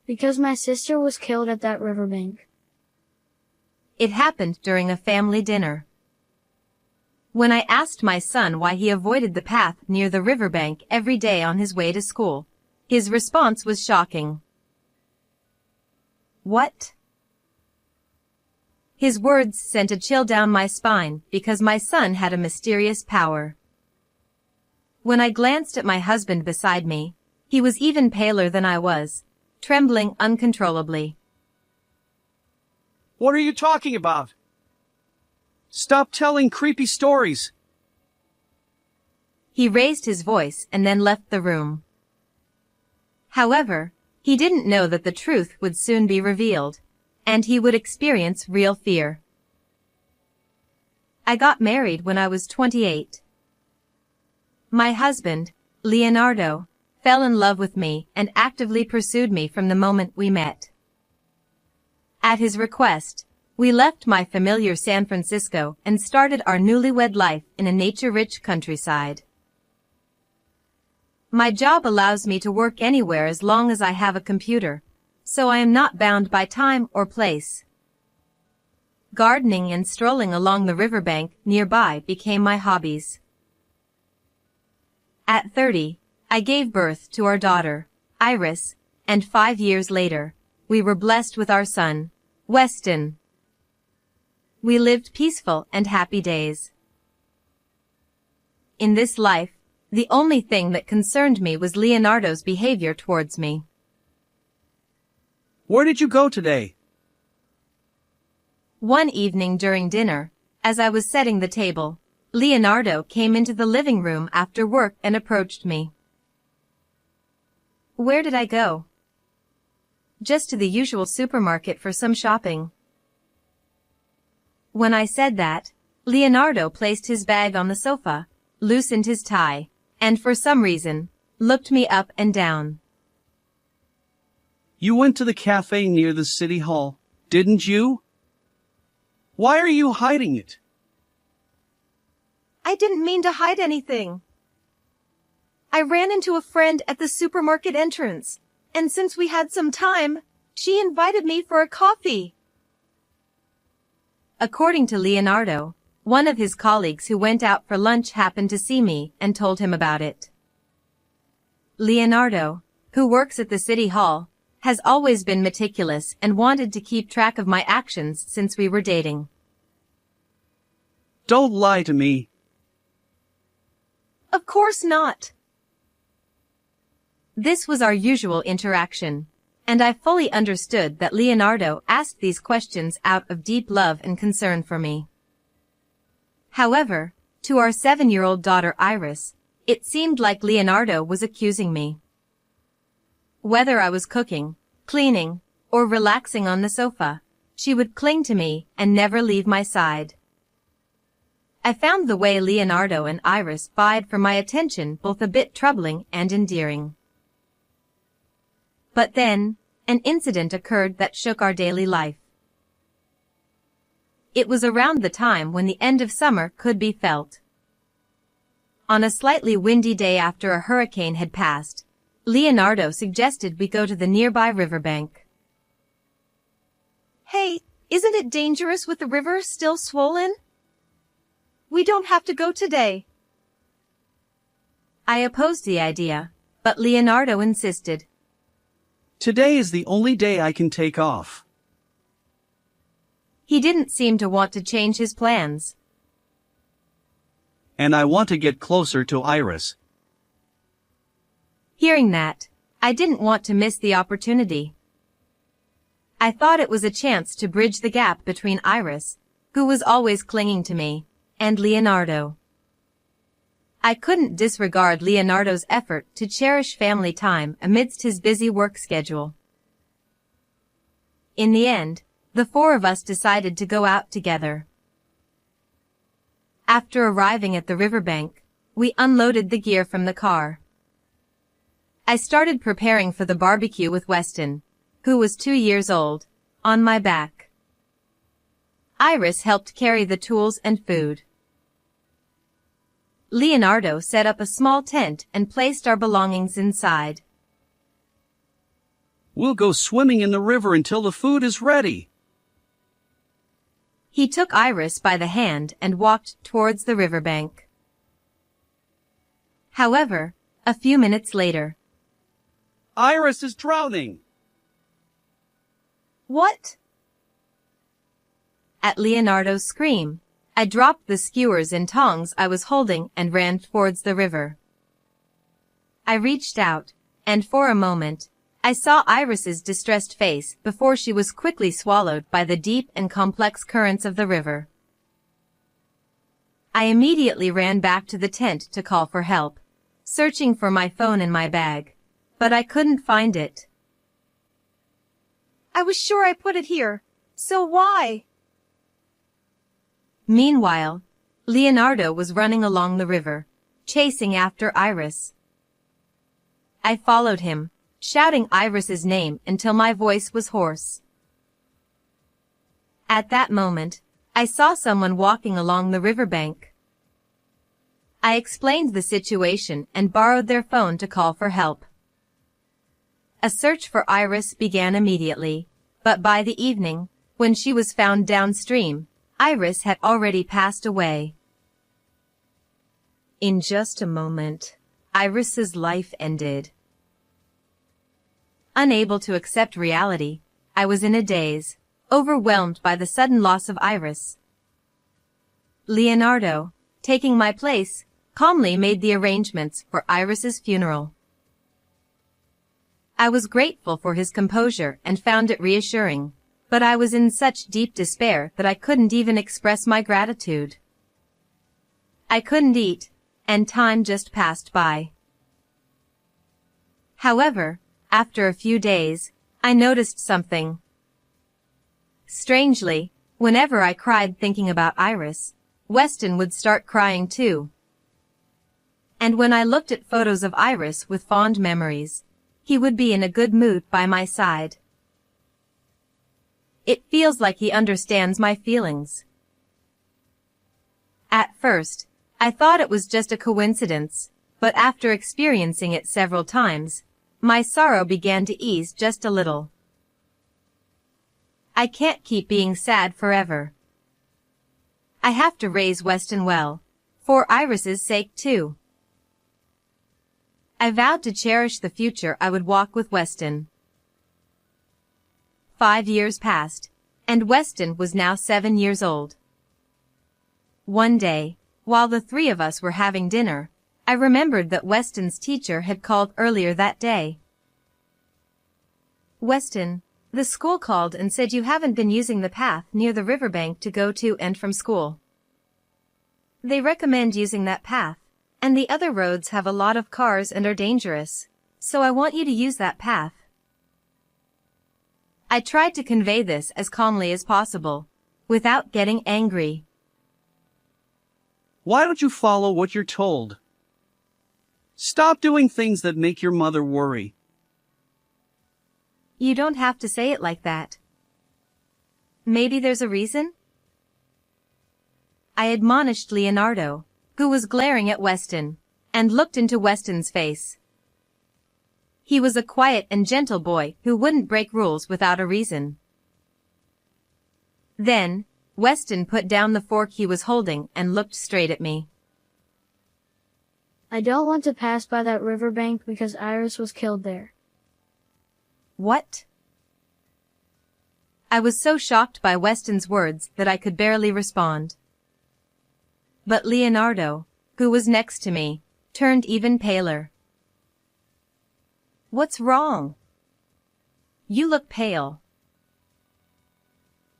Because my sister was killed at that riverbank. It happened during a family dinner. When I asked my son why he avoided the path near the riverbank every day on his way to school, his response was shocking. What? His words sent a chill down my spine because my son had a mysterious power. When I glanced at my husband beside me, he was even paler than I was, trembling uncontrollably. What are you talking about? Stop telling creepy stories. He raised his voice and then left the room. However, he didn't know that the truth would soon be revealed, and he would experience real fear. I got married when I was 28. My husband, Leonardo, fell in love with me and actively pursued me from the moment we met. At his request, we left my familiar San Francisco and started our newlywed life in a nature-rich countryside. My job allows me to work anywhere as long as I have a computer, so I am not bound by time or place. Gardening and strolling along the riverbank nearby became my hobbies. At 30, I gave birth to our daughter, Iris, and 5 years later, we were blessed with our son, Weston. We lived peaceful and happy days. In this life, the only thing that concerned me was Leonardo's behavior towards me. Where did you go today? One evening during dinner, as I was setting the table, Leonardo came into the living room after work and approached me. Where did I go? Just to the usual supermarket for some shopping. When I said that, Leonardo placed his bag on the sofa, loosened his tie, and for some reason, looked me up and down. You went to the cafe near the city hall, didn't you? Why are you hiding it? I didn't mean to hide anything. I ran into a friend at the supermarket entrance, and since we had some time, she invited me for a coffee. According to Leonardo, one of his colleagues who went out for lunch happened to see me and told him about it. Leonardo, who works at the city hall, has always been meticulous and wanted to keep track of my actions since we were dating. Don't lie to me. Of course not. This was our usual interaction, and I fully understood that Leonardo asked these questions out of deep love and concern for me. However, to our 7-year-old daughter Iris, it seemed like Leonardo was accusing me. Whether I was cooking, cleaning, or relaxing on the sofa, she would cling to me and never leave my side. I found the way Leonardo and Iris vied for my attention both a bit troubling and endearing. But then, an incident occurred that shook our daily life. It was around the time when the end of summer could be felt. On a slightly windy day after a hurricane had passed, Leonardo suggested we go to the nearby riverbank. Hey, isn't it dangerous with the river still swollen? We don't have to go today. I opposed the idea, but Leonardo insisted. Today is the only day I can take off. He didn't seem to want to change his plans. And I want to get closer to Iris. Hearing that, I didn't want to miss the opportunity. I thought it was a chance to bridge the gap between Iris, who was always clinging to me, and Leonardo. I couldn't disregard Leonardo's effort to cherish family time amidst his busy work schedule. In the end, the 4 of us decided to go out together. After arriving at the riverbank, we unloaded the gear from the car. I started preparing for the barbecue with Weston, who was 2 years old, on my back. Iris helped carry the tools and food. Leonardo set up a small tent and placed our belongings inside. We'll go swimming in the river until the food is ready. He took Iris by the hand and walked towards the riverbank. However, a few minutes later, Iris is drowning. "What?" At Leonardo's scream, I dropped the skewers and tongs I was holding and ran towards the river. I reached out, and for a moment, I saw Iris's distressed face before she was quickly swallowed by the deep and complex currents of the river. I immediately ran back to the tent to call for help, searching for my phone in my bag, but I couldn't find it. "I was sure I put it here. So why?" Meanwhile, Leonardo was running along the river, chasing after Iris. I followed him, shouting Iris's name until my voice was hoarse. At that moment, I saw someone walking along the riverbank. I explained the situation and borrowed their phone to call for help. A search for Iris began immediately, but by the evening, when she was found downstream, Iris had already passed away. In just a moment, Iris's life ended. Unable to accept reality, I was in a daze, overwhelmed by the sudden loss of Iris. Leonardo, taking my place, calmly made the arrangements for Iris's funeral. I was grateful for his composure and found it reassuring, but I was in such deep despair that I couldn't even express my gratitude. I couldn't eat, and time just passed by. However, after a few days, I noticed something. Strangely, whenever I cried thinking about Iris, Weston would start crying too. And when I looked at photos of Iris with fond memories, he would be in a good mood by my side. It feels like he understands my feelings. At first, I thought it was just a coincidence, but after experiencing it several times, my sorrow began to ease just a little. I can't keep being sad forever. I have to raise Weston well, for Iris's sake too. I vowed to cherish the future I would walk with Weston. 5 years passed, and Weston was now 7 years old. One day, while the three of us were having dinner, I remembered that Weston's teacher had called earlier that day. "Weston, the school called and said you haven't been using the path near the riverbank to go to and from school. They recommend using that path, and the other roads have a lot of cars and are dangerous, so I want you to use that path." I tried to convey this as calmly as possible, without getting angry. Why don't you follow what you're told? Stop doing things that make your mother worry. You don't have to say it like that. Maybe there's a reason? I admonished Leonardo, who was glaring at Weston, and looked into Weston's face. He was a quiet and gentle boy who wouldn't break rules without a reason. Then, Weston put down the fork he was holding and looked straight at me. I don't want to pass by that riverbank because Iris was killed there. What? I was so shocked by Weston's words that I could barely respond. But Leonardo, who was next to me, turned even paler. What's wrong? You look pale.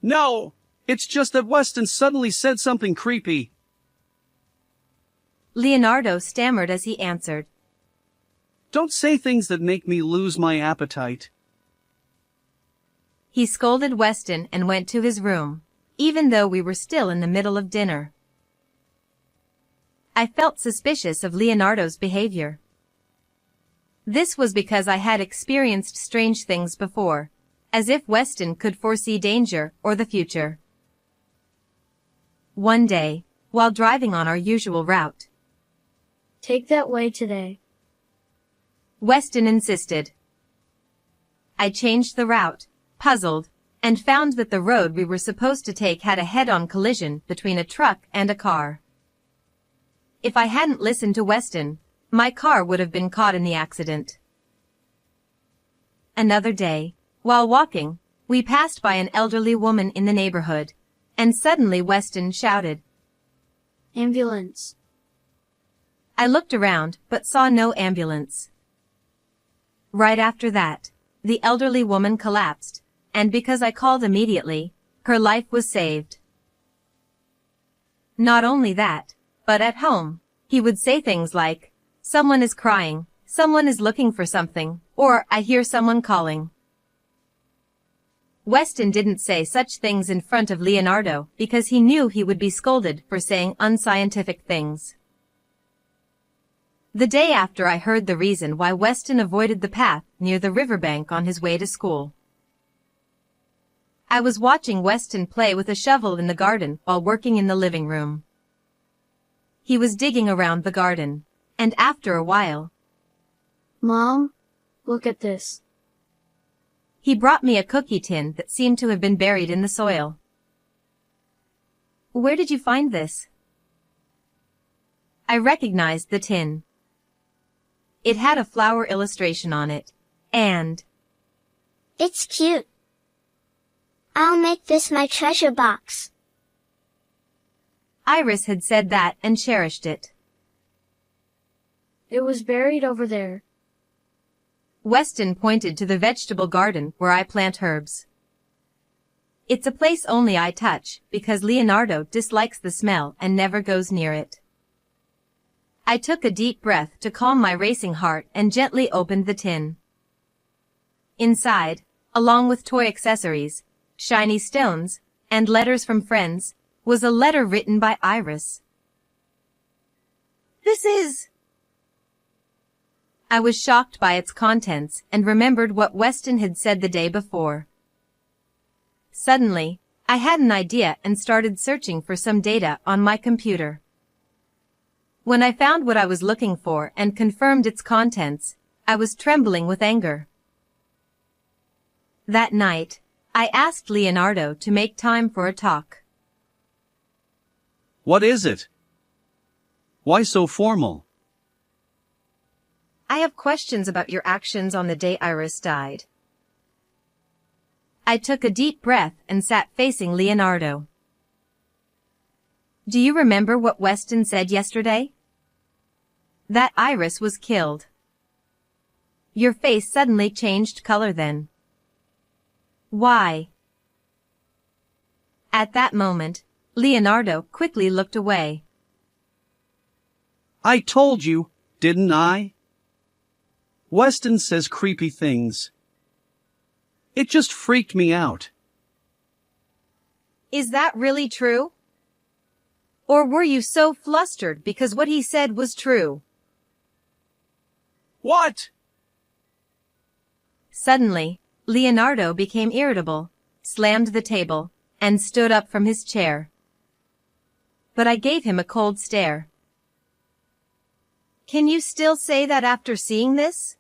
No, it's just that Weston suddenly said something creepy. Leonardo stammered as he answered. Don't say things that make me lose my appetite. He scolded Weston and went to his room, even though we were still in the middle of dinner. I felt suspicious of Leonardo's behavior. This was because I had experienced strange things before, as if Weston could foresee danger or the future. One day, while driving on our usual route, Take that way today. Weston insisted. I changed the route, puzzled, and found that the road we were supposed to take had a head-on collision between a truck and a car. If I hadn't listened to Weston, my car would have been caught in the accident. Another day, while walking, we passed by an elderly woman in the neighborhood, and suddenly Weston shouted, Ambulance. I looked around but saw no ambulance. Right after that, the elderly woman collapsed, and because I called immediately, her life was saved. Not only that, but at home, he would say things like, someone is crying, someone is looking for something, or I hear someone calling. Weston didn't say such things in front of Leonardo because he knew he would be scolded for saying unscientific things. The day after I heard the reason why Weston avoided the path near the riverbank on his way to school. I was watching Weston play with a shovel in the garden while working in the living room. He was digging around the garden, and after a while, Mom, look at this. he brought me a cookie tin that seemed to have been buried in the soil. Where did you find this? I recognized the tin. It had a flower illustration on it, and It's cute. I'll make this my treasure box. Iris had said that and cherished it. It was buried over there. Weston pointed to the vegetable garden where I plant herbs. It's a place only I touch because Leonardo dislikes the smell and never goes near it. I took a deep breath to calm my racing heart and gently opened the tin. Inside, along with toy accessories, shiny stones, and letters from friends, was a letter written by Iris. This is... I was shocked by its contents and remembered what Weston had said the day before. Suddenly, I had an idea and started searching for some data on my computer. When I found what I was looking for and confirmed its contents, I was trembling with anger. That night, I asked Leonardo to make time for a talk. What is it? Why so formal? I have questions about your actions on the day Iris died. I took a deep breath and sat facing Leonardo. Do you remember what Weston said yesterday? That Iris was killed. Your face suddenly changed color then. Why? At that moment, Leonardo quickly looked away. I told you, didn't I? Weston says creepy things. It just freaked me out. Is that really true? Or were you so flustered because what he said was true? What? Suddenly, Leonardo became irritable, slammed the table, and stood up from his chair. But I gave him a cold stare. Can you still say that after seeing this?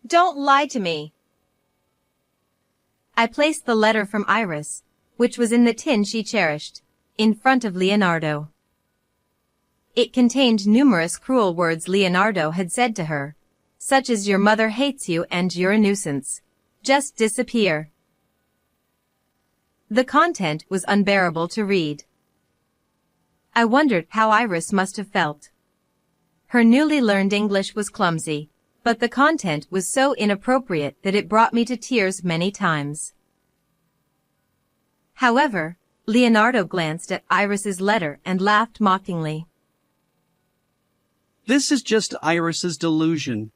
Don't lie to me. I placed the letter from Iris, which was in the tin she cherished, in front of Leonardo. It contained numerous cruel words Leonardo had said to her, such as your mother hates you and you're a nuisance. Just disappear. The content was unbearable to read. I wondered how Iris must have felt. Her newly learned English was clumsy, but the content was so inappropriate that it brought me to tears many times. However, Leonardo glanced at Iris's letter and laughed mockingly. This is just Iris's delusion.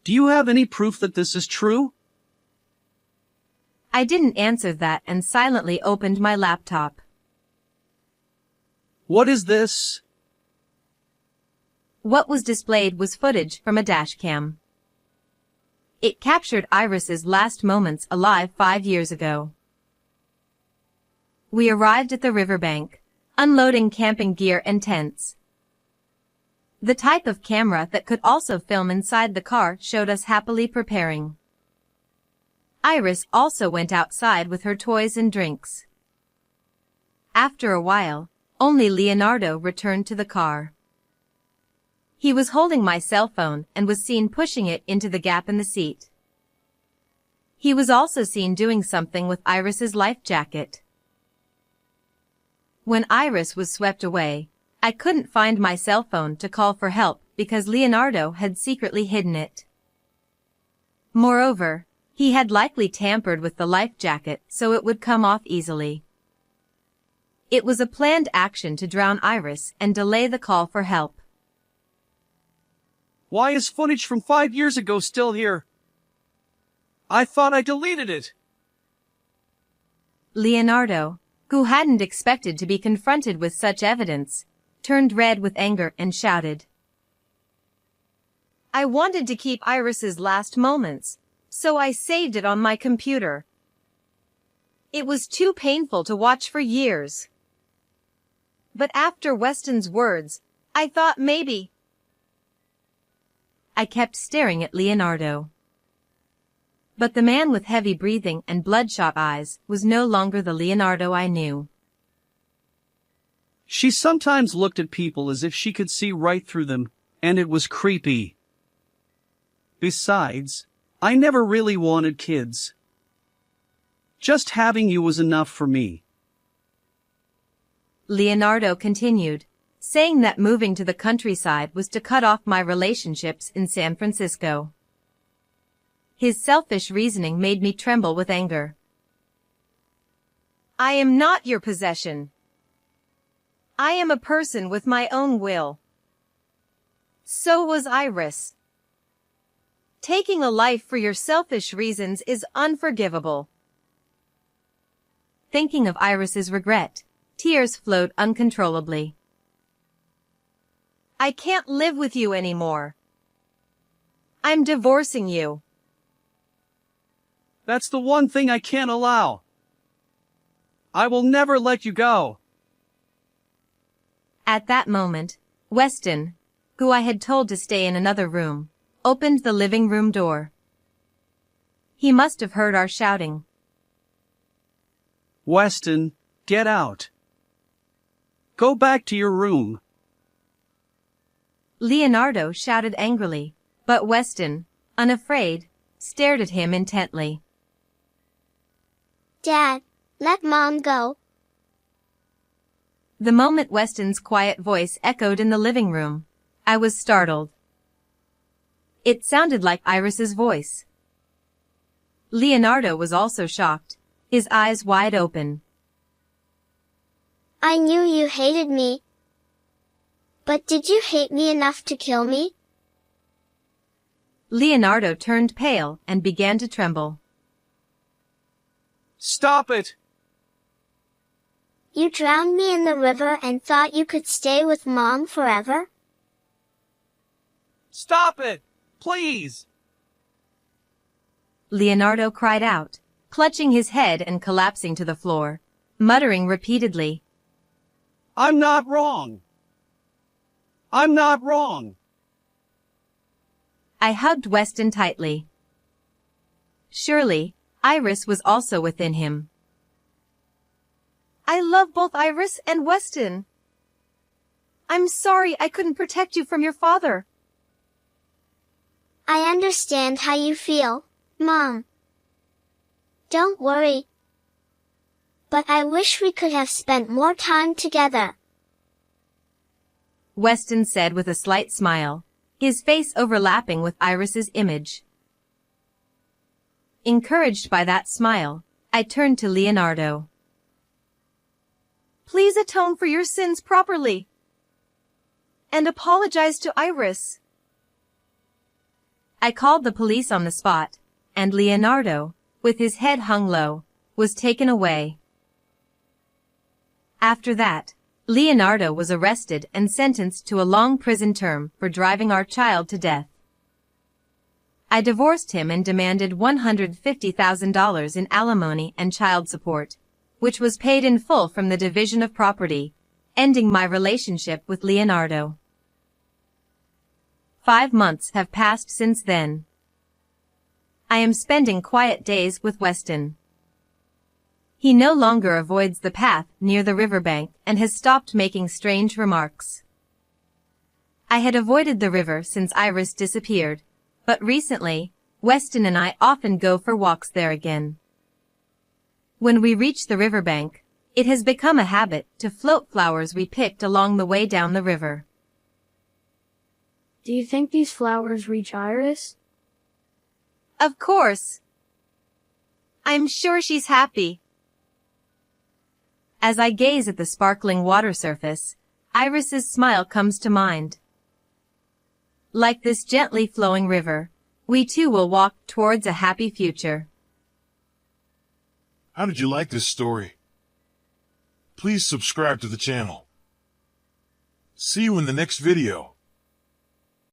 Do you have any proof that this is true? I didn't answer that and silently opened my laptop. What is this? What was displayed was footage from a dashcam. It captured Iris's last moments alive 5 years ago. We arrived at the riverbank, unloading camping gear and tents. The type of camera that could also film inside the car showed us happily preparing. Iris also went outside with her toys and drinks. After a while, only Leonardo returned to the car. He was holding my cell phone and was seen pushing it into the gap in the seat. He was also seen doing something with Iris's life jacket. When Iris was swept away, I couldn't find my cell phone to call for help because Leonardo had secretly hidden it. Moreover, he had likely tampered with the life jacket so it would come off easily. It was a planned action to drown Iris and delay the call for help. Why is footage from 5 years ago still here? I thought I deleted it. Leonardo, who hadn't expected to be confronted with such evidence, turned red with anger and shouted. I wanted to keep Iris's last moments, so I saved it on my computer. It was too painful to watch for years. But after Weston's words, I thought maybe. I kept staring at Leonardo. But the man with heavy breathing and bloodshot eyes was no longer the Leonardo I knew. She sometimes looked at people as if she could see right through them, and it was creepy. Besides, I never really wanted kids. Just having you was enough for me. Leonardo continued, saying that moving to the countryside was to cut off my relationships in San Francisco. His selfish reasoning made me tremble with anger. I am not your possession. I am a person with my own will. So was Iris. Taking a life for your selfish reasons is unforgivable. Thinking of Iris's regret, tears flowed uncontrollably. I can't live with you anymore. I'm divorcing you. That's the one thing I can't allow. I will never let you go. At that moment, Weston, who I had told to stay in another room, opened the living room door. He must have heard our shouting. Weston, get out. Go back to your room. Leonardo shouted angrily, but Weston, unafraid, stared at him intently. Dad, let Mom go. The moment Weston's quiet voice echoed in the living room, I was startled. It sounded like Iris's voice. Leonardo was also shocked, his eyes wide open. I knew you hated me. But did you hate me enough to kill me? Leonardo turned pale and began to tremble. Stop it! You drowned me in the river and thought you could stay with Mom forever? Stop it! Please! Leonardo cried out, clutching his head and collapsing to the floor, muttering repeatedly. I'm not wrong! I'm not wrong! I hugged Weston tightly. Surely, Iris was also within him. I love both Iris and Weston. I'm sorry I couldn't protect you from your father. I understand how you feel, Mom. Don't worry. But I wish we could have spent more time together. Weston said with a slight smile, his face overlapping with Iris's image. Encouraged by that smile, I turned to Leonardo. Please atone for your sins properly. And apologize to Iris. I called the police on the spot, and Leonardo, with his head hung low, was taken away. After that, Leonardo was arrested and sentenced to a long prison term for driving our child to death. I divorced him and demanded $150,000 in alimony and child support, which was paid in full from the division of property, ending my relationship with Leonardo. 5 months have passed since then. I am spending quiet days with Weston. He no longer avoids the path near the riverbank and has stopped making strange remarks. I had avoided the river since Iris disappeared, but recently, Weston and I often go for walks there again. When we reach the riverbank, it has become a habit to float flowers we picked along the way down the river. Do you think these flowers reach Iris? Of course. I'm sure she's happy. As I gaze at the sparkling water surface, Iris's smile comes to mind. Like this gently flowing river, we too will walk towards a happy future. How did you like this story? Please subscribe to the channel. See you in the next video.